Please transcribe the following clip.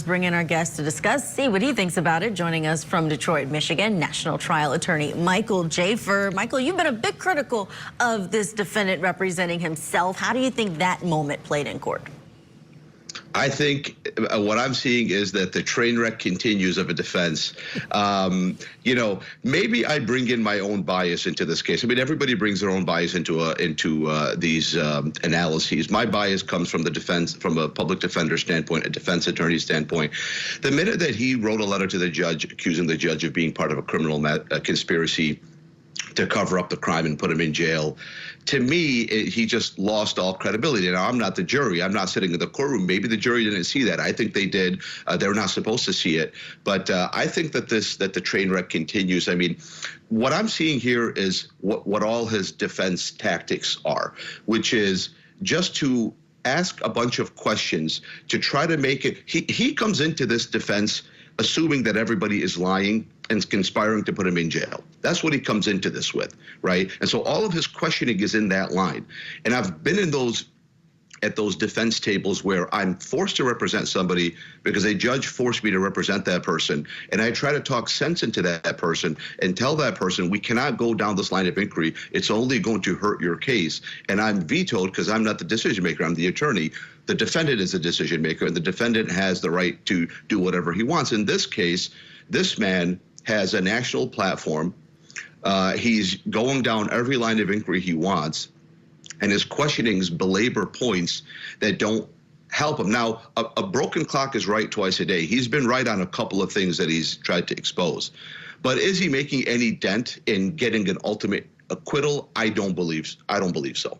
Bring in our guest to discuss, see what he thinks about it. Joining us from Detroit, Michigan, national trial attorney Michael Jaafar. Michael, you've been a bit critical of this defendant representing himself. How do you think that moment played in court? I think what I'm seeing is that the train wreck continues of a defense. You know, maybe I bring in my own bias into this case. I mean, everybody brings their own bias into these analyses. My bias comes from the defense, from a public defender standpoint, a defense attorney standpoint. The minute that he wrote a letter to the judge accusing the judge of being part of a criminal conspiracy to cover up the crime and put him in jail, to me, he just lost all credibility. Now, I'm not the jury. I'm not sitting in the courtroom. Maybe the jury didn't see that. I think they did. They were not supposed to see it. But I think that the train wreck continues. I mean, what I'm seeing here is what all his defense tactics are, which is just to ask a bunch of questions to try to make it. He comes into this defense assuming that everybody is lying and conspiring to put him in jail. That's what he comes into this with, right? And so all of his questioning is in that line. And I've been in at those defense tables where I'm forced to represent somebody because a judge forced me to represent that person. And I try to talk sense into that person and tell that person, we cannot go down this line of inquiry. It's only going to hurt your case. And I'm vetoed because I'm not the decision maker. I'm the attorney. The defendant is the decision maker, and the defendant has the right to do whatever he wants. In this case, this man has a national platform. He's going down every line of inquiry he wants, and his questionings belabor points that don't help him. Now, a broken clock is right twice a day. He's been right on a couple of things that he's tried to expose. But is he making any dent in getting an ultimate acquittal? I don't believe so.